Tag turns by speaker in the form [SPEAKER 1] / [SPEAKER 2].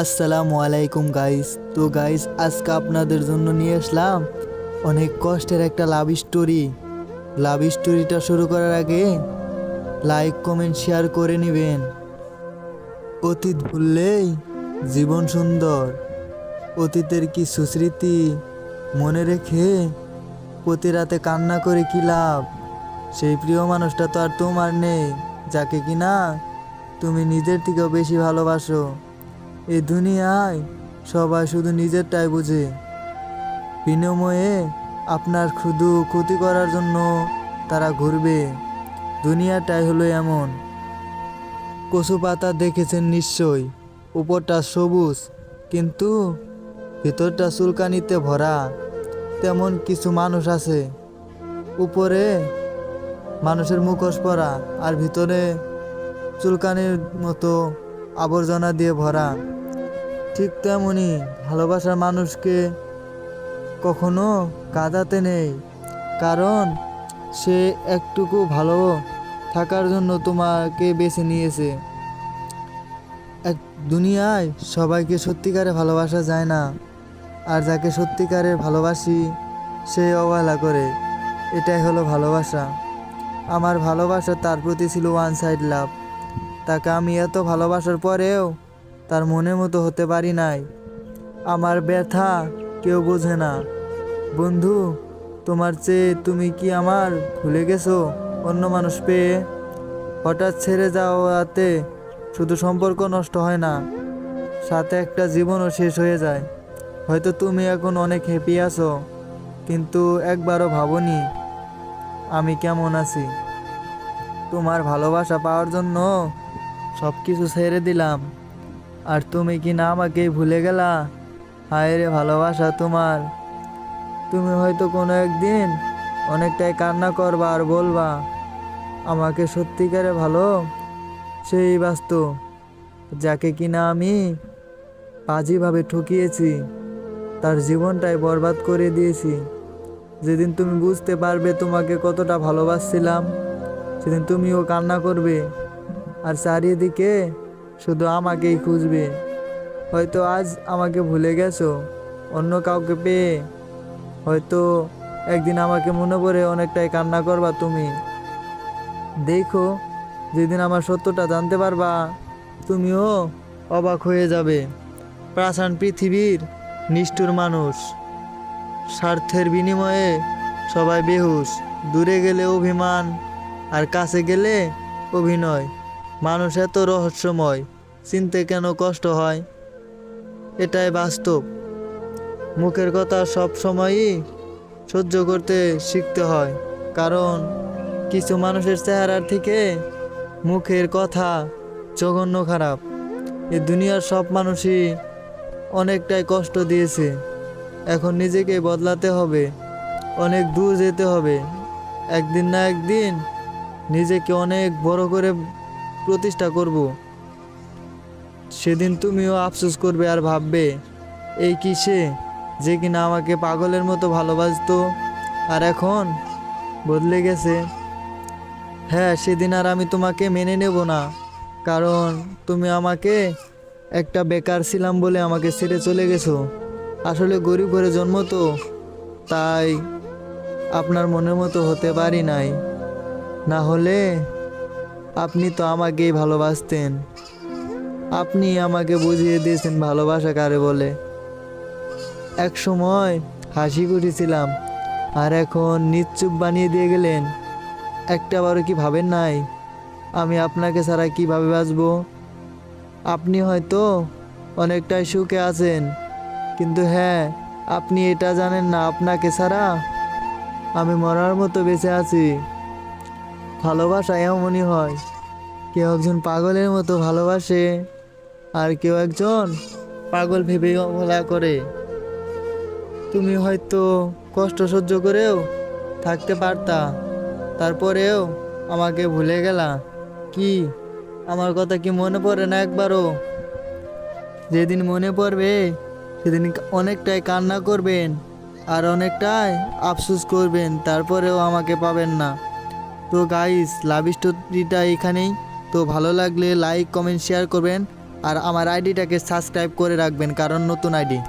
[SPEAKER 1] আসসালামু আলাইকুম গাইস। তো গাইস, আজকে আপনাদের জন্য নিয়ে আসলাম অনেক কষ্টের একটা লাভ স্টোরি। লাভ স্টোরিটা শুরু করার আগে লাইক কমেন্ট শেয়ার করে নেবেন। অতীত ভুললেই জীবন সুন্দর। অতীতের কিছু স্মৃতি মনে রেখে প্রতি রাতে কান্না করে কি লাভ? সেই প্রিয় মানুষটা তো আর তোমার নেই, যাকে কিনা তুমি নিজের থেকেও বেশি ভালোবাসো। এই দুনিয়ায় সবাই শুধু নিজেরটাই বুঝে, বিনিময়ে আপনার শুধু ক্ষতি করার জন্য তারা ঘুরবে। দুনিয়াটাই হলো এমন। কচু পাতা দেখেছেন নিশ্চয়, উপরটা সবুজ কিন্তু ভিতরটা চুলকানিতে ভরা। তেমন কিছু মানুষ আছে, উপরে মানুষের মুখোশ পরা আর ভিতরে চুলকানির মতো আবর্জনা দিয়ে ভরা। ঠিক তেমনই ভালোবাসার মানুষকে কখনো কাঁদাতে নেই, কারণ সে একটুকু ভালো থাকার জন্য তোমাকে বেছে নিয়েছে। এক দুনিয়ায় সবাইকে সত্যিকারে ভালোবাসা যায় না, আর যাকে সত্যিকারে ভালোবাসি সে অবহেলা করে। এটাই হলো ভালোবাসা। আমার ভালোবাসা তার প্রতি ছিল ওয়ান সাইড লাভ। তাকে আমি এত ভালোবাসার পরেও তার মনের মতো হতে পারি নাই। আমার ব্যথা কেউ বোঝে না। বন্ধু, তোমার চেয়ে তুমি কি আমার ভুলে গেছো? অন্য মানুষ পেয়ে হঠাৎ ছেড়ে যাওয়াতে শুধু সম্পর্ক নষ্ট হয় না, সাথে একটা জীবনও শেষ হয়ে যায়। হয়তো তুমি এখন অনেক হ্যাপি আছো, কিন্তু একবারও ভাবনি আমি কেমন আছি। তোমার ভালোবাসা পাওয়ার জন্য সব কিছু ছেড়ে দিলাম, আর তুমি কি না আমাকেই ভুলে গেলা? হায় রে ভালোবাসা তোমার। তুমি হয়তো কোনো একদিন অনেকটাই কান্না করবা আর বলবা, আমাকে সত্যিকারে ভালো সেই বাস্তব, যাকে কিনা আমি বাজেভাবে ঠকিয়েছি, তার জীবনটাই বরবাদ করে দিয়েছি। যেদিন তুমি বুঝতে পারবে তোমাকে কতটা ভালোবাসছিলাম, সেদিন তুমিও কান্না করবে আর চারিদিকে শুধু আমাকেই খুঁজবে। হয়তো আজ আমাকে ভুলে গেছো অন্য কাউকে পেয়ে, হয়তো একদিন আমাকে মনে করে অনেকটাই কান্না করবা তুমি। দেখো, যেদিন আমার সত্যটা জানতে পারবা তুমিও অবাক হয়ে যাবে। প্রাচীন পৃথিবীর নিষ্ঠুর মানুষ, স্বার্থের বিনিময়ে সবাই বেহুশ। দূরে গেলে অভিমান আর কাছে গেলে অভিনয়। মানুষ এত রহস্যময়, চিনতে কেন কষ্ট হয়? এটাই বাস্তব। মুখের কথা সব সময়ই সহ্য করতে শিখতে হয়, কারণ কিছু মানুষের চেহারার থেকে মুখের কথা জঘন্য খারাপ। এই দুনিয়ার সব মানুষই অনেকটাই কষ্ট দিয়েছে। এখন নিজেকে বদলাতে হবে, অনেক দূর যেতে হবে। একদিন না একদিন নিজেকে অনেক বড় করে প্রতিষ্ঠা করব। সেদিন তুমিও আফসোস করবে আর ভাববে, এই কি সে, যে কিনা আমাকে পাগলের মতো ভালোবাসতো আর এখন বদলে গেছে। হ্যাঁ, সেদিন আর আমি তোমাকে মেনে নেব না, কারণ তুমি আমাকে একটা বেকার ছিলাম বলে আমাকে ছেড়ে চলে গেছো। আসলে গরিব ঘরে জন্ম তো, তাই আপনার মনের মতো হতে পারি নাই। না হলে আপনি তো আমাকেই ভালোবাসতেন। আপনি আমাকে বুঝিয়ে দিয়েছেন ভালোবাসা কারে বলে। এক সময় হাসি খুশি আর এখন নিশ্চুপ বানিয়ে দিয়ে গেলেন। একটাবারও কি ভাবেন নাই আমি আপনাকে ছাড়া কিভাবে বাঁচবো? আপনি হয়তো অনেকটাই সুখে আছেন, কিন্তু হ্যাঁ, আপনি এটা জানেন না আপনাকে ছাড়া আমি মরার মতো বেঁচে আছি। ভালোবাসা এমনই হয়, কেউ একজন পাগলের মতো ভালোবাসে, আর কেউ একজন পাগল ভেবে অবহেলা করে। তুমি হয়তো কষ্ট সহ্য করেও থাকতে পারতা, তারপরেও আমাকে ভুলে গেলা। কি আমার কথা কি মনে পড়ে না একবারও? যেদিন মনে পড়বে সেদিন অনেকটাই কান্না করবেন আর অনেকটাই আফসোস করবেন, তারপরেও আমাকে পাবেন না। তো গাইস, লাভ স্টোরিটা এখানেই। তো ভালো লাগলে লাইক কমেন্ট শেয়ার করবেন আর আমার আইডিটাকে সাবস্ক্রাইব করে রাখবেন কারণ নতুন আইডি।